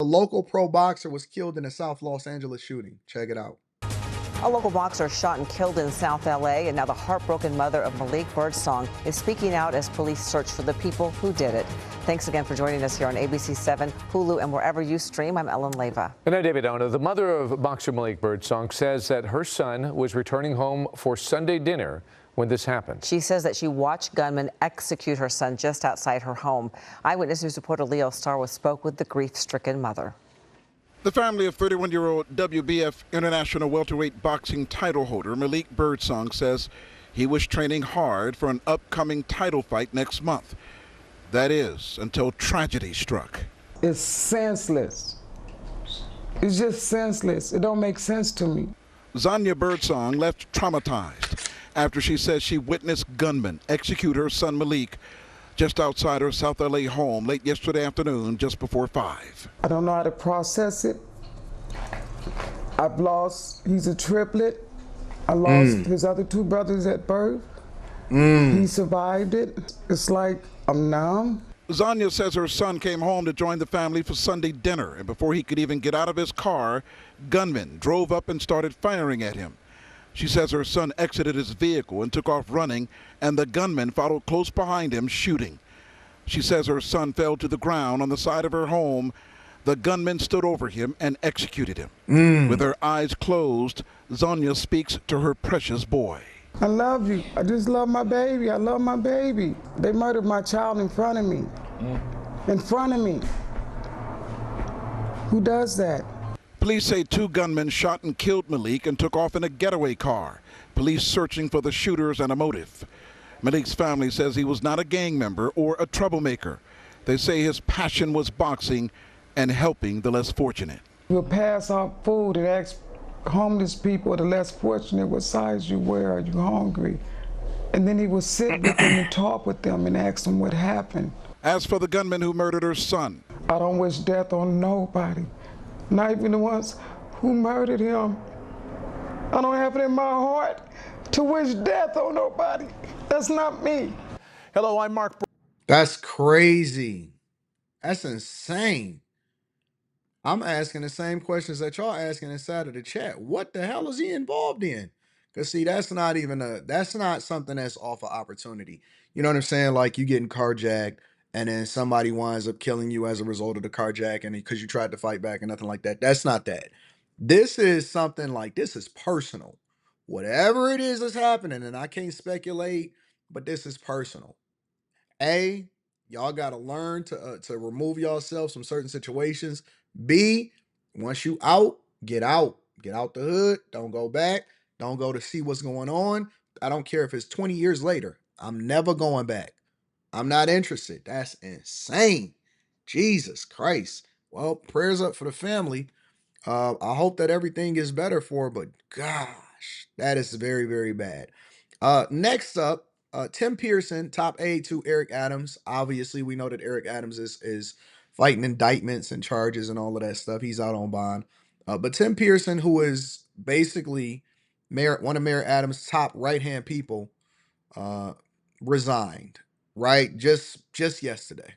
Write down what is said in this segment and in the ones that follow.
A local pro boxer was killed in a South Los Angeles shooting. Check it out. A local boxer shot and killed in South LA, and now the heartbroken mother of Malik Birdsong is speaking out as police search for the people who did it. Thanks again for joining us here on ABC 7, Hulu, and wherever you stream. I'm Ellen Leyva. And I'm David Ono. The mother of boxer Malik Birdsong says that her son was returning home for Sunday dinner when this happened. She says that she watched gunmen execute her son just outside her home. Eyewitness News reporter Leo Starwood spoke with the grief-stricken mother. The family of 31-year-old WBF International welterweight boxing title holder Malik Birdsong says he was training hard for an upcoming title fight next month. That is, until tragedy struck. It's senseless. It's just senseless. It don't make sense to me. Zanya Birdsong left traumatized after she says she witnessed gunmen execute her son Malik just outside her South LA home late yesterday afternoon, just before 5. I don't know how to process it. He's a triplet. I lost his other 2 brothers at birth. He survived it. It's like I'm numb. Zanya says her son came home to join the family for Sunday dinner, and before he could even get out of his car, gunmen drove up and started firing at him. She says her son exited his vehicle and took off running, and the gunman followed close behind him, shooting. She says her son fell to the ground on the side of her home. The gunman stood over him and executed him. With her eyes closed, Zanya speaks to her precious boy. I love you. I just love my baby. I love my baby. They murdered my child in front of me. In front of me. Who does that? Police say 2 gunmen shot and killed Malik and took off in a getaway car. Police searching for the shooters and a motive. Malik's family says he was not a gang member or a troublemaker. They say his passion was boxing and helping the less fortunate. We'll pass out food and ask homeless people, the less fortunate, what size you wear, are you hungry? And then he would sit with them and talk with them and ask them what happened. As for the gunman who murdered her son, I don't wish death on nobody. Not even the ones who murdered him. I don't have it in my heart to wish death on nobody. That's not me. Hello, I'm Mark. That's crazy. That's insane. I'm asking the same questions that y'all asking inside of the chat. What the hell is he involved in? Because see, that's not something that's off of opportunity. You know what I'm saying? Like you getting carjacked and then somebody winds up killing you as a result of the carjacking because you tried to fight back and nothing like that. That's not that. This is something like this is personal. Whatever it is that's happening, and I can't speculate, but this is personal. Y'all got to learn to remove yourselves from certain situations. B, once you out, get out. Get out the hood. Don't go back. Don't go to see what's going on. I don't care if it's 20 years later. I'm never going back. I'm not interested. That's insane. Jesus Christ. Well, prayers up for the family. I hope that everything is better for her, but gosh, that is very, very bad. Next up, Tim Pearson, top aide to Eric Adams. Obviously, we know that Eric Adams is fighting indictments and charges and all of that stuff. He's out on bond. But Tim Pearson, who is basically one of Mayor Adams' top right-hand people, resigned, right? Just yesterday.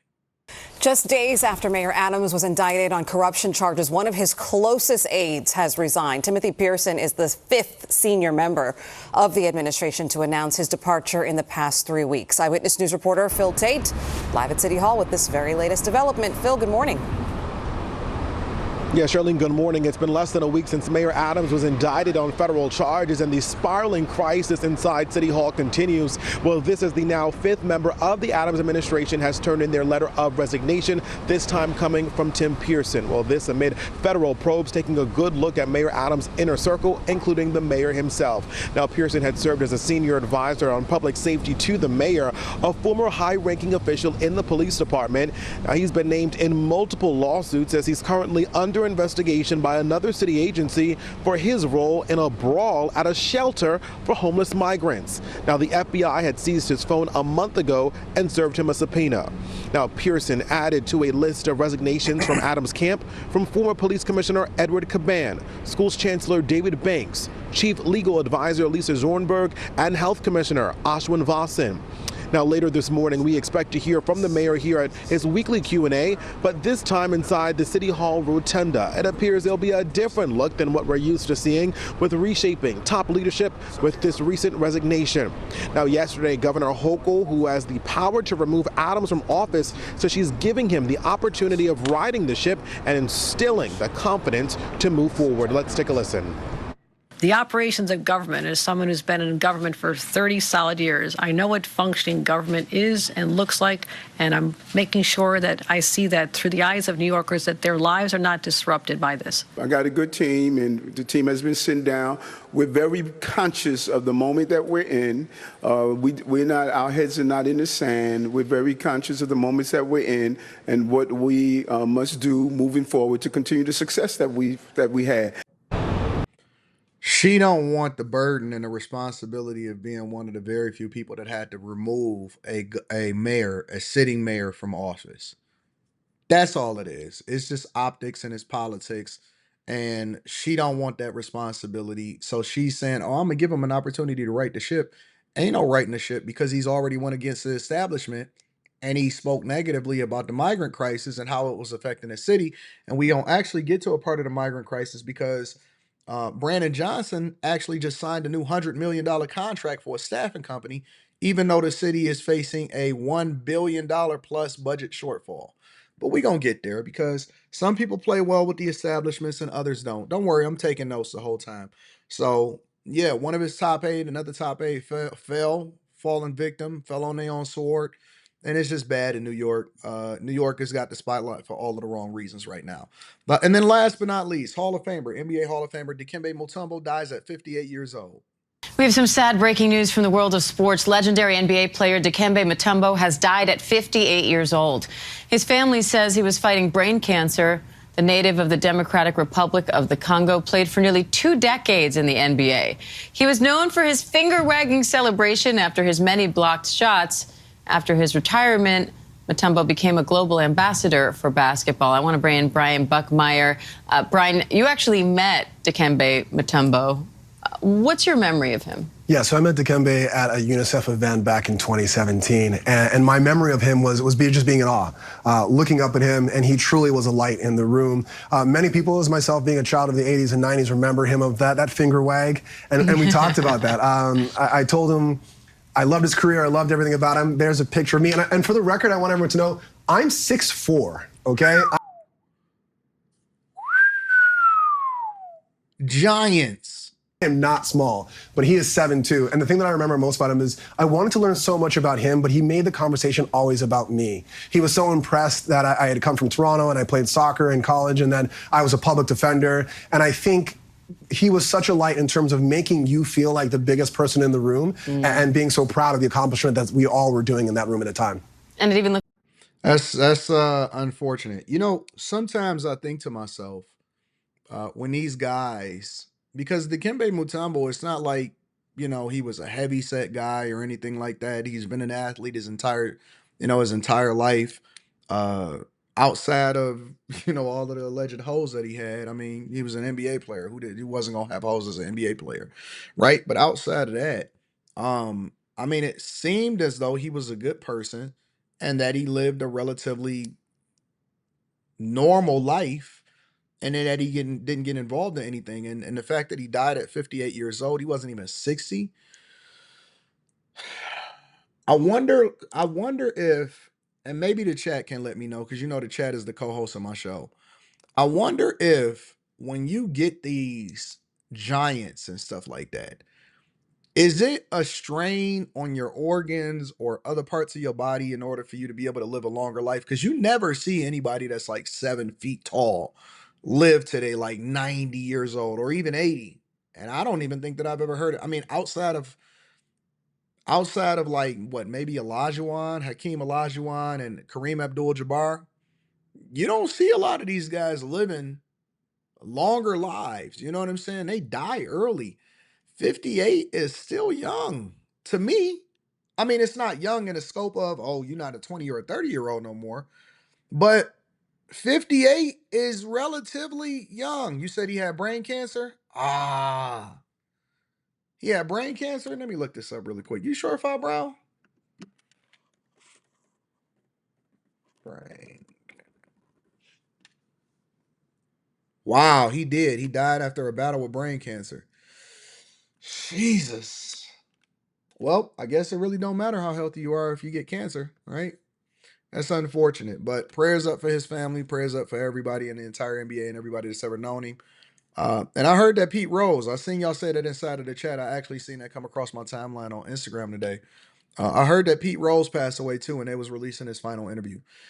Just days after Mayor Adams was indicted on corruption charges, one of his closest aides has resigned. Timothy Pearson is the 5th senior member of the administration to announce his departure in the past 3 weeks. Eyewitness News reporter Phil Tate, live at City Hall with this very latest development. Phil, good morning. Yeah, Charlene, good morning. It's been less than a week since Mayor Adams was indicted on federal charges, and the spiraling crisis inside City Hall continues. Well, this is the now 5th member of the Adams administration has turned in their letter of resignation, this time coming from Tim Pearson. Well, this amid federal probes taking a good look at Mayor Adams' inner circle, including the mayor himself. Now, Pearson had served as a senior advisor on public safety to the mayor, a former high-ranking official in the police department. Now, he's been named in multiple lawsuits as he's currently under investigation by another city agency for his role in a brawl at a shelter for homeless migrants. Now, the FBI had seized his phone a month ago and served him a subpoena. Now, Pearson added to a list of resignations from Adams' camp from former Police Commissioner Edward Caban, Schools Chancellor David Banks, Chief Legal Advisor Lisa Zornberg, and Health Commissioner Ashwin Vasan. Now, later this morning, we expect to hear from the mayor here at his weekly Q&A, but this time inside the City Hall rotunda. It appears there'll be a different look than what we're used to seeing, with reshaping top leadership with this recent resignation. Now, yesterday, Governor Hochul, who has the power to remove Adams from office, says she's giving him the opportunity of riding the ship and instilling the confidence to move forward. Let's take a listen. The operations of government, as someone who's been in government for 30 solid years, I know what functioning government is and looks like, and I'm making sure that I see that through the eyes of New Yorkers, that their lives are not disrupted by this. I got a good team, and the team has been sitting down. We're very conscious of the moment that we're in. We're not, our heads are not in the sand. We're very conscious of the moments that we're in and what we must do moving forward to continue the success that we had. She don't want the burden and the responsibility of being one of the very few people that had to remove a mayor, a sitting mayor from office. That's all it is. It's just optics and it's politics. And she don't want that responsibility. So she's saying, oh, I'm gonna give him an opportunity to right the ship. Ain't no writing the ship because he's already went against the establishment and he spoke negatively about the migrant crisis and how it was affecting the city. And we don't actually get to a part of the migrant crisis because Brandon Johnson actually just signed a new $100 million contract for a staffing company, even though the city is facing a $1 billion plus budget shortfall. But we're going to get there because some people play well with the establishments and others don't. Don't worry, I'm taking notes the whole time. So, yeah, one of his top aide, another top aide fallen victim, fell on their own sword. And it's just bad in New York. New York has got the spotlight for all of the wrong reasons right now. But and then last but not least, Hall of Famer, NBA Hall of Famer Dikembe Mutombo dies at 58 years old. We have some sad breaking news from the world of sports. Legendary NBA player Dikembe Mutombo has died at 58 years old. His family says he was fighting brain cancer. The native of the Democratic Republic of the Congo played for nearly 2 decades in the NBA. He was known for his finger-wagging celebration after his many blocked shots. After his retirement, Mutombo became a global ambassador for basketball. I want to bring in Brian Buckmeyer. Brian, you actually met Dikembe Mutombo. What's your memory of him? Yeah, so I met Dikembe at a UNICEF event back in 2017, and my memory of him was just being in awe, looking up at him, and he truly was a light in the room. Many people, as myself being a child of the 80s and 90s, remember him of that finger wag, and we talked about that. I told him I loved his career, I loved everything about him. There's a picture of me, and for the record, I want everyone to know, I'm 6'4", okay? Giants. I am not small, but he is 7'2". And the thing that I remember most about him is I wanted to learn so much about him, but he made the conversation always about me. He was so impressed that I had come from Toronto and I played soccer in college, and then I was a public defender. And I think he was such a light in terms of making you feel like the biggest person in the room and being so proud of the accomplishment that we all were doing in that room at a time. And it even looked. That's unfortunate. You know, sometimes I think to myself, when these guys, because Dikembe Mutombo, it's not like, you know, he was a heavy set guy or anything like that. He's been an athlete his entire life. Uh, Outside of, you know, all of the alleged hoes that he had. I mean, he was an NBA player. Who wasn't gonna have hoes as an NBA player, right? But outside of that, I mean, it seemed as though he was a good person and that he lived a relatively normal life and then that he didn't get involved in anything. And the fact that he died at 58 years old, he wasn't even 60. I wonder if, and maybe the chat can let me know, because you know the chat is the co-host of my show. I wonder if when you get these giants and stuff like that, is it a strain on your organs or other parts of your body in order for you to be able to live a longer life? Because you never see anybody that's like 7 feet tall live to they like 90 years old or even 80. And I don't even think that I've ever heard it. I mean, outside of like what, maybe Hakeem Olajuwon and Kareem Abdul-Jabbar, you don't see a lot of these guys living longer lives. You know what I'm saying? They die early. 58 is still young to me. I mean, it's not young in the scope of, oh, you're not a 20 or a 30-year-old no more. But 58 is relatively young. You said he had brain cancer? He had brain cancer? Let me look this up really quick. You sure, Brown? Brain. Wow, he did. He died after a battle with brain cancer. Jesus. Well, I guess it really don't matter how healthy you are if you get cancer, right? That's unfortunate. But prayers up for his family, prayers up for everybody in the entire NBA and everybody that's ever known him. And I heard that Pete Rose, I seen y'all say that inside of the chat. I actually seen that come across my timeline on Instagram today. I heard that Pete Rose passed away too, and they was releasing his final interview.